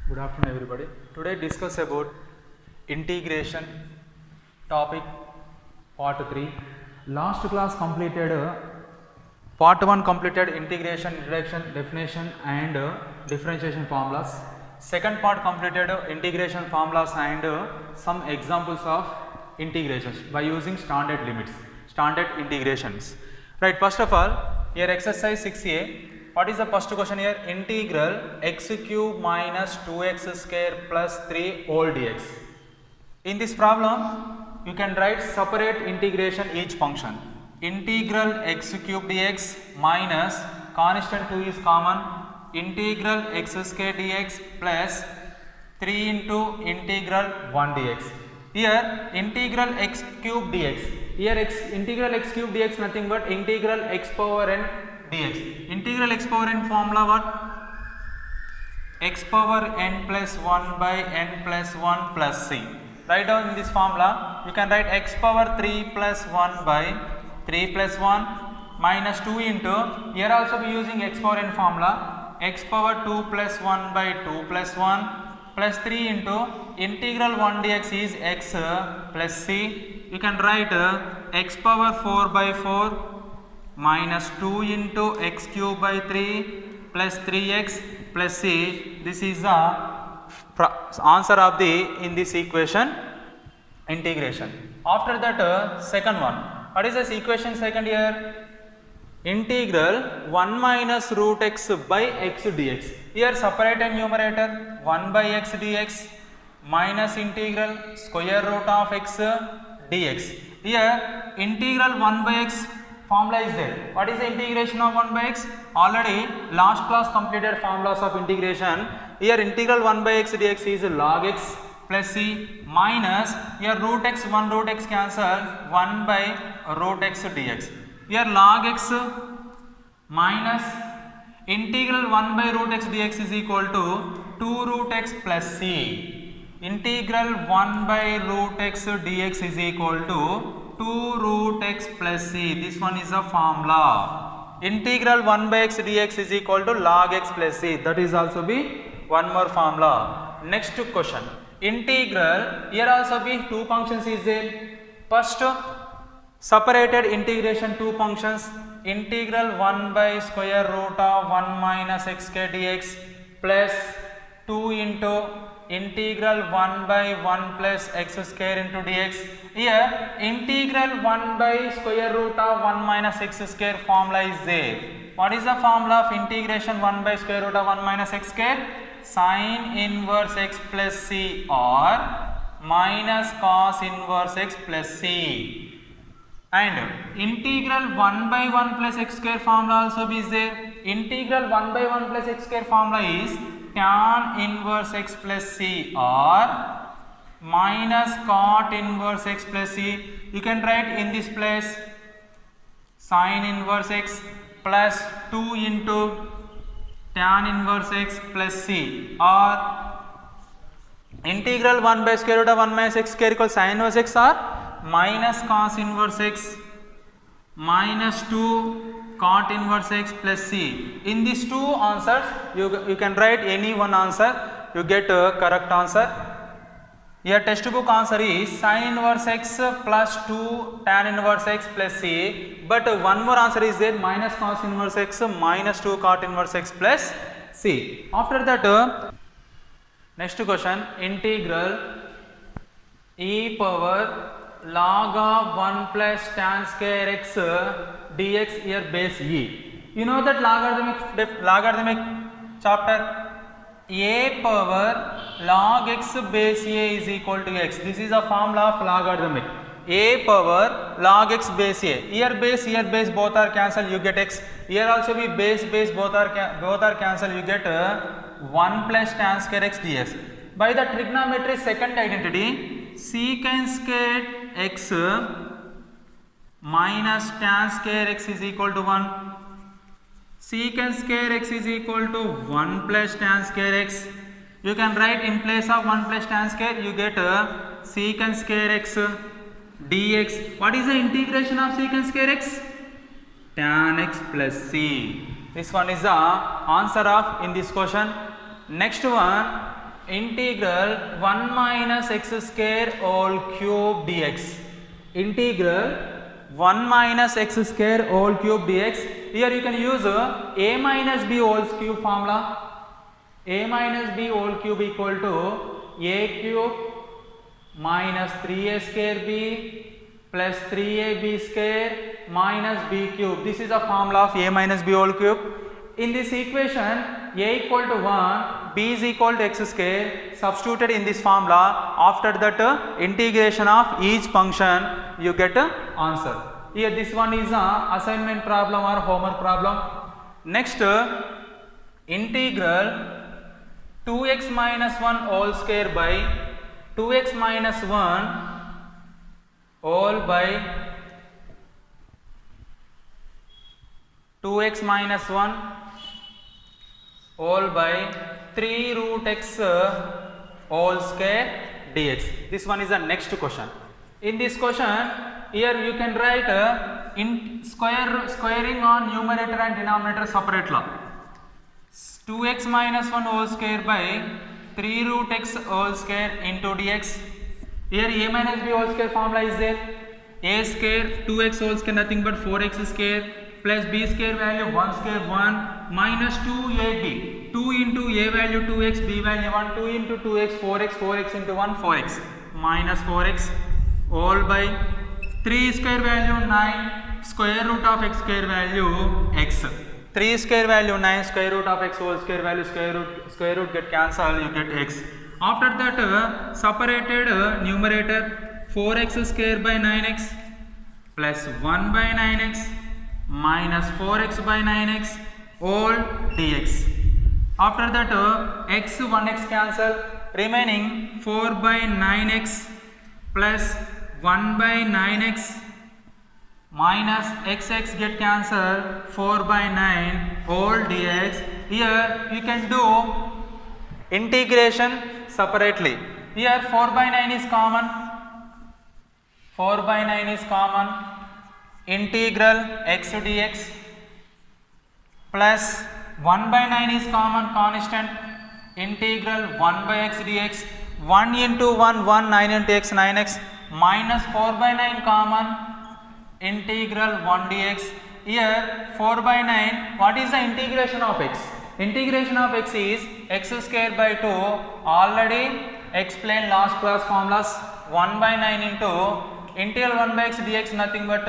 Good afternoon everybody. Today discuss about integration topic part 3. Last class completed part 1 completed integration, introduction, definition and differentiation formulas. Second part completed integration formulas and some examples of integrations by using standard limits, standard integrations. Right, first of all, here exercise 6a. What is the first question here? Integral x cube minus 2x square plus 3 whole dx. In this problem, you can write separate integration each function. Integral x cube dx minus constant 2 is common. Integral x square dx plus 3 into integral 1 dx. Here integral x cube dx. Here integral x cube dx nothing but integral x power n dx. Integral x power n formula what? X power n plus 1 by n plus 1 plus c. Write down in this formula. You can write x power 3 plus 1 by 3 plus 1 minus 2 into, here also we using x power n formula, x power 2 plus 1 by 2 plus 1 plus 3 into integral 1 dx is x plus c. You can write x power 4 by 4 minus 2 into x cube by 3 plus 3x plus c. This is the answer of the in this equation integration. After that second one. What is this equation second here? Integral 1 minus root x by x dx. Here separate and numerator 1 by x dx minus integral square root of x dx. Here integral 1 by x formula is there. What is the integration of 1 by x? Already last class completed formulas of integration. Here integral 1 by x dx is log x plus c minus here root x 1 root x cancel 1 by root x dx. Here log x minus integral 1 by root x dx is equal to 2 root x plus c. Integral 1 by root x dx is equal to 2 root x plus c. This one is a formula. Integral 1 by x dx is equal to log x plus c. That is also be one more formula. Next question. Integral, here also be two functions is there. First, separated integration two functions. Integral 1 by square root of 1 minus x square dx plus 2 into integral 1 by 1 plus x square into dx. Here integral 1 by square root of 1 minus x square formula is there. What is the formula of integration 1 by square root of 1 minus x square? Sin inverse x plus c or minus cos inverse x plus c. And integral 1 by 1 plus x square formula also is there. Integral 1 by 1 plus x square formula is tan inverse x plus c or minus cot inverse x plus c. You can write in this place sin inverse x plus 2 into tan inverse x plus c or integral 1 by square root of 1 minus x square equals sin inverse x or minus cos inverse x minus 2 cot inverse x plus c. In these two answers you can write any one answer, you get a correct answer. Here textbook answer is sin inverse x plus 2 tan inverse x plus c, but one more answer is there minus cos inverse x minus 2 cot inverse x plus c. After that next question, integral e power log of 1 plus tan square x dx here base e. You know that logarithmic chapter, a power log x base a is equal to x. This is a formula of logarithmic. A power log x base a. Here base both are cancelled, you get x. Here also be base both are cancelled, you get 1 plus tan square x dx. By the trigonometry second identity, secant square x minus tan square x is equal to 1. Secant square x is equal to 1 plus tan square x. You can write in place of 1 plus tan square, you get secant square x dx. What is the integration of secant square x? Tan x plus c. This one is the answer of in this question. Next one, integral 1 minus x square whole cube dx. Integral 1 minus x square whole cube dx. Here you can use a minus b whole cube formula. A minus b whole cube equal to a cube minus 3a square b plus 3ab square minus b cube. This is a formula of a minus b whole cube. In this equation, a equal to 1, b is equal to x square, substituted in this formula. After that integration of each function, you get an answer. Here this one is a assignment problem or homework problem. Next, integral 2x minus 1 whole square by 2x minus 1 whole by 2x minus 1 whole by 3 root x whole square dx. This one is the next question. In this question, here you can write in squaring on numerator and denominator separately. 2x minus 1 whole square by 3 root x whole square into dx. Here a minus b whole square formula is there. A square 2x whole square nothing but 4x square plus b square value 1 square 1 minus 2ab. 2 into a value 2x, b value 1, 2 into 2x 4x, 4x into 1 4x minus 4x all by 3 square value 9 square root of x square value x. 3 square value 9 square root of x whole square value square root get cancelled, you get x. After that separated numerator 4x square by 9x plus 1 by 9x minus 4x by 9x all dx. After that x 1x cancel, remaining 4 by 9x plus 1 by 9x minus xx get cancelled 4 by 9 all dx. Here you can do integration separately. Here 4 by 9 is common. 4 by 9 is common. Integral x dx plus 1 by 9 is common constant. Integral 1 by x dx. 1 into 1 1 9 into x 9x minus 4 by 9 common. Integral 1 dx. Here 4 by 9, what is the integration of x? Integration of x is x square by 2, already explained last class formulas. 1 by 9 into integral 1 by x dx nothing but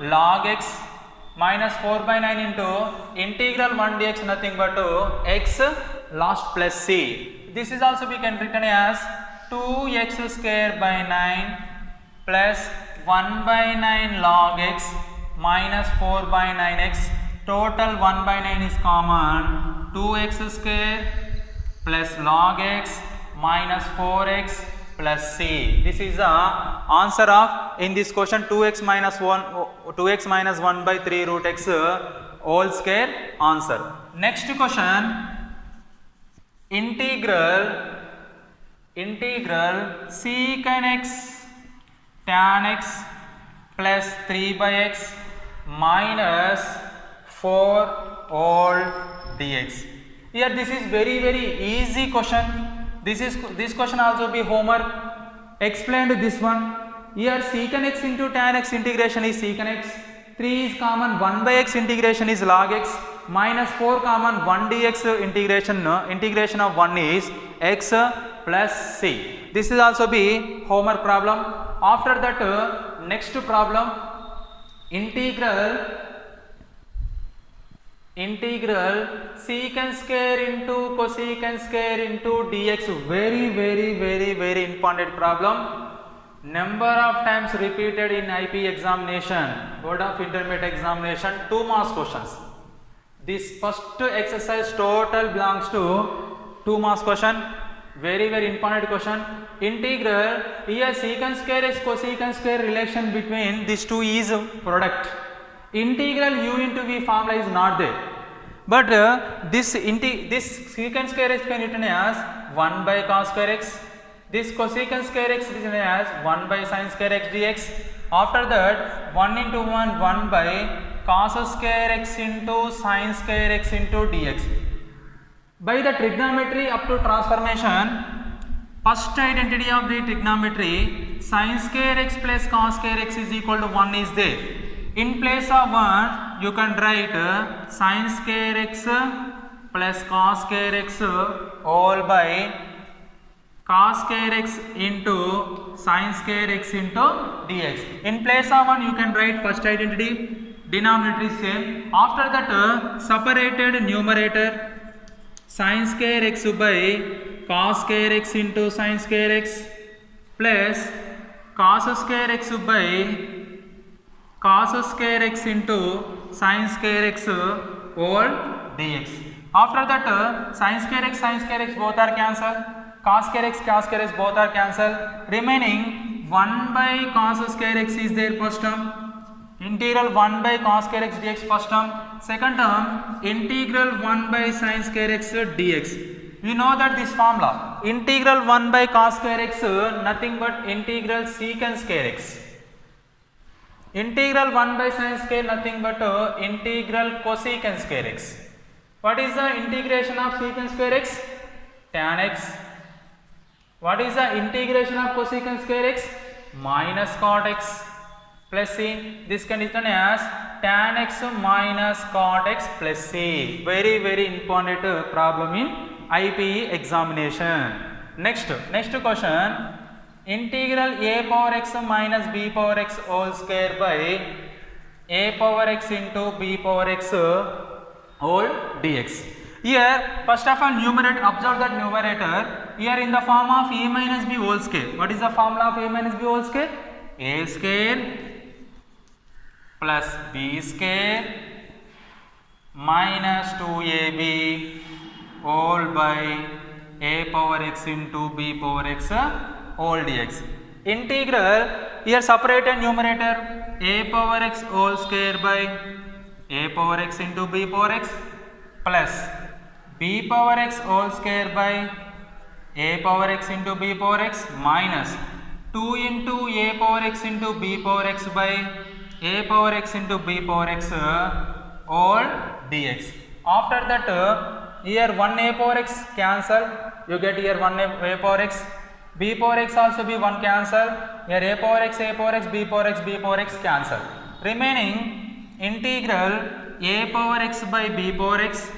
log x minus 4 by 9 into integral 1 dx nothing but x last plus c. This is also we can written as 2x square by 9 plus 1 by 9 log x minus 4 by 9x. Total 1 by 9 is common. 2x square plus log x minus 4x plus c. This is the answer of in this question 2x minus 1 by 3 root x whole square answer. Next question, integral secant x tan x plus 3 by x minus 4 whole dx. Here this is very easy question. This question also be homework. Explained this one. Here secant x into tan x integration is secant x. 3 is common. 1 by x integration is log x minus 4 common. 1 dx integration of 1 is x plus c. This is also be homework problem. After that next problem, integral secant square into cosecant square into dx. Very important problem. Number of times repeated in IP examination, Board of Intermediate examination, 2 marks questions. This first exercise total belongs to 2 marks question. Very important question. Integral, here secant square is cosecant square relation between these two is product. Integral u into v formula is not there, but this secant square x can written as 1 by cos square x. This cosecant square x is written as 1 by sin square x dx. After that 1 into 1 by cos square x into sin square x into dx. By the trigonometry up to transformation, first identity of the trigonometry, sin square x plus cos square x is equal to 1 is there. In place of 1, you can write sin square x plus cos square x all by cos square x into sin square x into dx. In place of 1, you can write first identity, denominator is same. After that, separated numerator, sin square x by cos square x into sin square x plus cos square x by cos square x into sin square x whole dx. After that, sin square x both are cancelled, cos square x both are cancelled. Remaining 1 by cos square x is there first term. Integral 1 by cos square x dx first term. Second term, integral 1 by sin square x dx. We know that this formula, integral 1 by cos square x nothing but integral secant square x. Integral 1 by sin square nothing but integral cosecant square x. What is the integration of secant square x? Tan x. What is the integration of cosecant square x? Minus cot x plus c. This can be written as tan x minus cot x plus c. Very important problem in IPE examination. Next question. Integral a power x minus b power x whole square by a power x into b power x whole dx. Here, first of all, numerator, observe that numerator, here in the form of a minus b whole square. What is the formula of a minus b whole square? A square plus b square minus 2ab whole by a power x into b power x whole dx. Integral, here separated numerator, a power x whole square by a power x into b power x plus b power x whole square by a power x into b power x minus 2 into a power x into b power x by a power x into b power x whole dx. After that, here 1 a power x cancel, you get here 1 a power x, b power x also be 1 cancel, here a power x, b power x cancel. Remaining integral a power x by b power x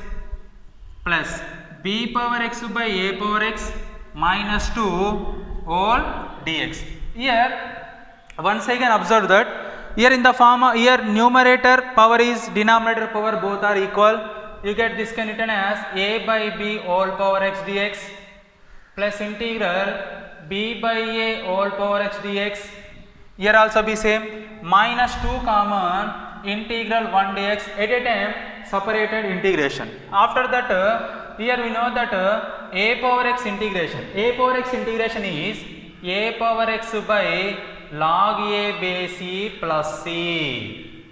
plus b power x by a power x minus 2 whole dx. Here once again observe that here in the form of, here numerator power is denominator power both are equal. You get this can written as a by b whole power x dx plus integral b by a whole power x dx. Here also be same, minus 2 common, integral 1 dx, at a time separated integration. After that, here we know that a power x integration is a power x by log a base c plus c.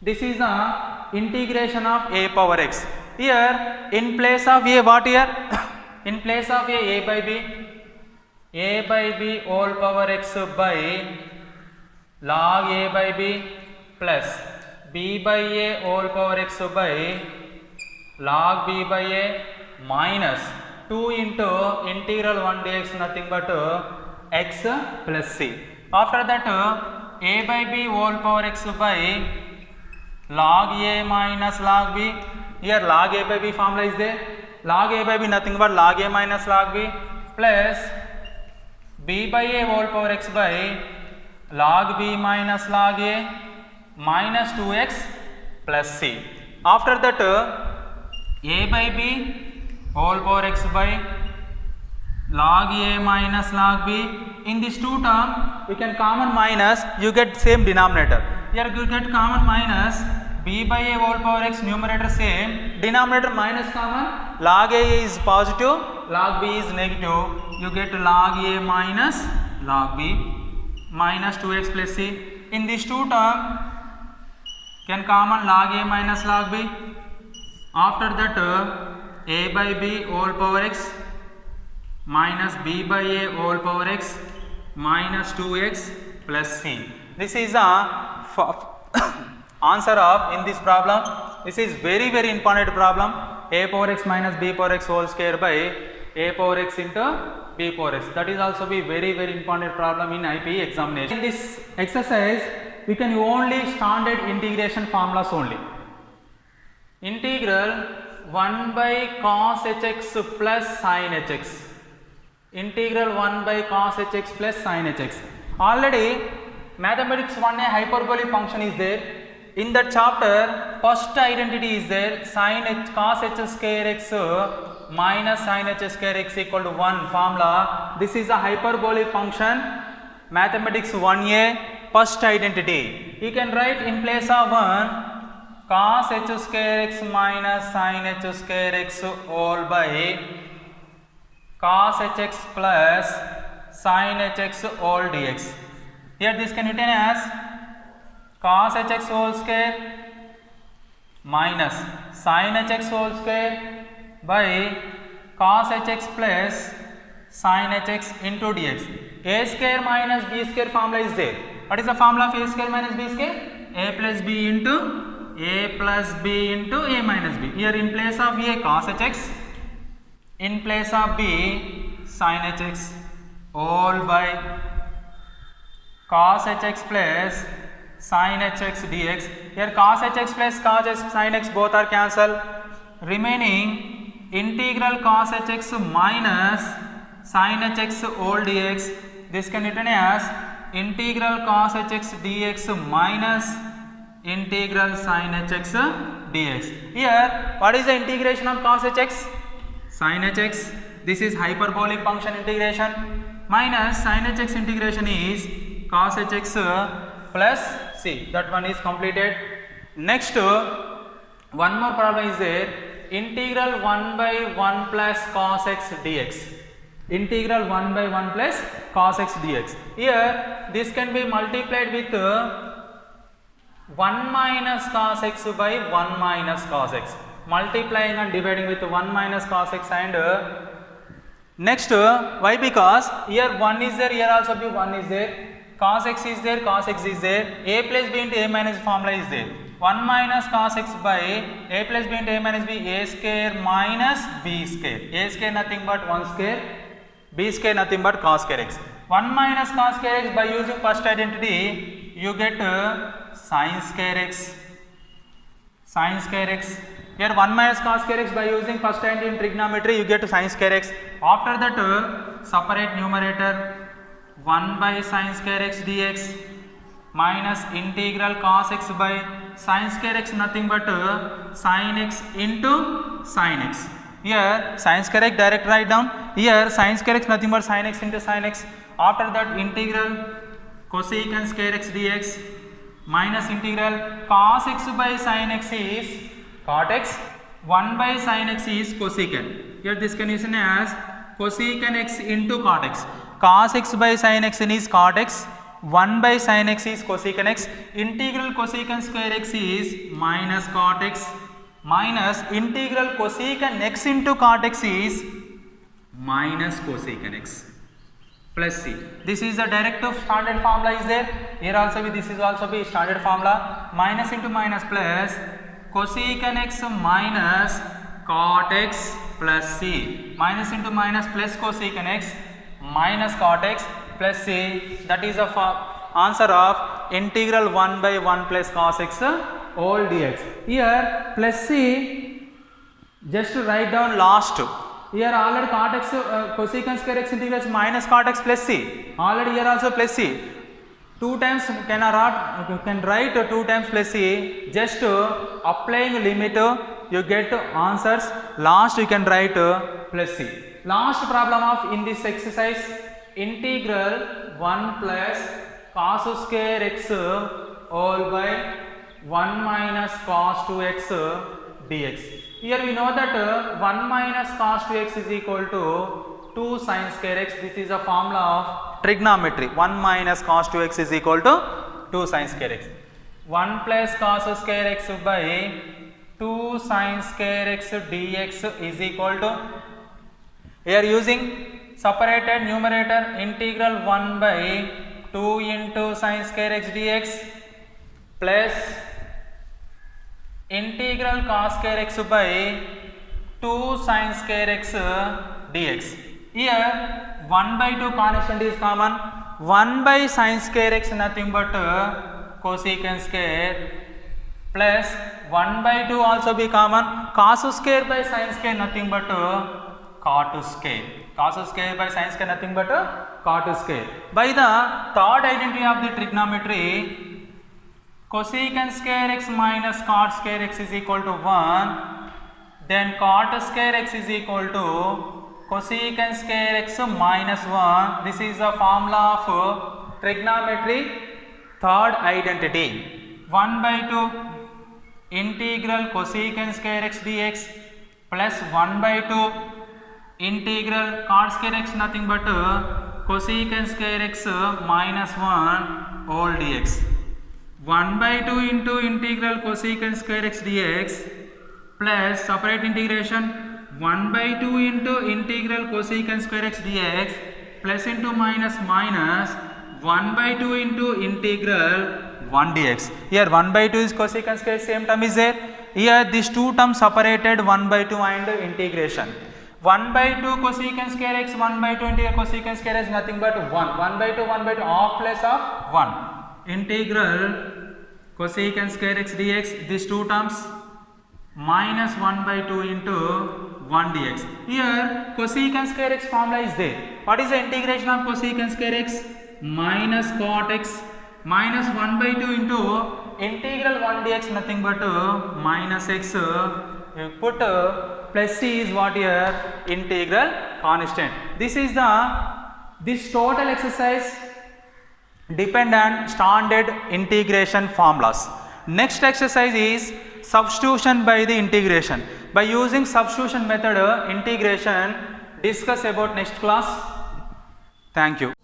This is the integration of a power x. Here in place of a, what here? In place of a by b whole power x by log a by b plus b by a whole power x by log b by a minus 2 into integral 1 dx nothing but x plus c. After that, a by b whole power x by log a minus log b. Here log a by b formula is there. Log a by b nothing but log a minus log b plus b by a whole power x by log b minus log a minus 2x plus c. After that, a by b whole power x by log a minus log b. In this two term, you can common minus, you get same denominator. Here you get common minus b by a whole power x, numerator same, denominator minus common, log a is positive, log b is negative, you get log a minus log b minus 2x plus c. In these two term, can common log a minus log b. After that, a by b whole power x minus b by a whole power x minus 2x plus c. This is the answer of in this problem. This is very important problem. a power x minus b power x whole square by a power x into b power x. That is also be very important problem in IP examination. In this exercise, we can only standard integration formulas only. Integral 1 by cos hx plus sin hx. Integral 1 by cos hx plus sin hx. Already mathematics 1 a hyperbolic function is there. In that chapter, first identity is there, sin h cos h square x minus sin h square x equal to 1 formula. This is a hyperbolic function, mathematics 1a, first identity. You can write in place of 1 cos h square x minus sin h square x all by cos hx plus sin hx all dx. Here this can be written as cos hx whole square minus sin hx whole square by cos hx plus sin hx into dx. A square minus b square formula is there. What is the formula of a square minus b square? A plus b into a plus b into a minus b. Here in place of a cos hx, in place of b sin hx all by cos hx plus sin hx dx. Here cos hx plus cos h sin x both are cancelled. Remaining integral cos hx minus sin hx all dx. This can be written as integral cos hx dx minus integral sin hx dx. Here what is the integration of cos hx? Sin hx. This is hyperbolic function integration minus sin hx integration is cos hx plus c. That one is completed. Next one more problem is there, integral 1 by 1 plus cos x dx. Integral 1 by 1 plus cos x dx. Here this can be multiplied with 1 minus cos x by 1 minus cos x. Multiplying and dividing with 1 minus cos x and next why? Because here 1 is there, here also be 1 is there, cos x is there, cos x is there, a plus b into a minus formula is there. 1 minus cos x by a plus b into a minus b, a square minus b square. A square nothing but 1 square, b square nothing but cos square x. 1 minus cos square x by using first identity, you get sin square x. Sin square x. Here 1 minus cos square x by using first identity in trigonometry, you get sin square x. After that, separate numerator 1 by sin square x dx minus integral cos x by sin square x nothing but sin x into sin x. Here sin square x direct write down. Here sin square x nothing but sin x into sin x. After that integral cosecant square x dx minus integral cos x by sin x is cot x, 1 by sin x is cosecant. Here this can be written as cosecant x into cot x. Cos x by sin x is cot x, 1 by sin x is cosecant x. Integral cosecant square x is minus cot x minus integral cosecant x into cot x is minus cosecant x plus c. This is the directive standard formula is there. Here also be, this is also be standard formula, minus into minus plus cosecant x minus cot x plus c. Minus into minus plus cosecant x minus cot x plus c. That is the answer of integral 1 by 1 plus cos x all dx. Here plus c, just to write down last. Here already cot x cosecant square x integral is minus cot x plus c. Already here also plus c. 2 times can write 2 times plus c. Just applying limit, you get answers. Last you can write plus c. Last problem of in this exercise, integral 1 plus cos square x all by 1 minus cos 2x dx. Here we know that 1 minus cos 2x is equal to 2 sin square x. This is a formula of trigonometry. 1 minus cos 2x is equal to 2 sin square x. 1 plus cos square x by 2 sin square x dx is equal to, here using separated numerator, integral 1 by 2 into sin square x dx plus integral cos square x by 2 sin square x dx. Here 1 by 2 constant is common. 1 by sin square x nothing but cosecant square plus 1 by 2 also be common. Cos square by sin square nothing but cot square. Cos square by sin square nothing but cot square. By the third identity of the trigonometry, cosecant square x minus cot square x is equal to 1. Then cot square x is equal to cosecant square x minus 1. This is the formula of trigonometry third identity. 1 by 2 integral cosecant square x dx plus 1 by 2 integral cot square x nothing but cosecant square x minus 1 whole dx. 1 by 2 into integral cosecant square x dx plus separate integration 1 by 2 into integral cosecant square x dx plus into minus 1 by 2 into integral 1 dx. Here 1 by 2 is cosecant square, same term is there. Here these two terms separated 1 by 2 and integration. 1 by 2 cosecant square x, 1 by 2 integral cosecant square is nothing but 1. 1 by 2, 1 by 2 half place of 1. Integral cosecant square x dx, these two terms minus 1 by 2 into 1 dx. Here cosecant square x formula is there. What is the integration of cosecant square x? Minus cot x minus 1 by 2 into integral 1 dx nothing but minus x. You put plus c is what here? Integral constant. This total exercise depend on standard integration formulas. Next exercise is substitution by the integration. By using substitution method integration, discuss about next class. Thank you.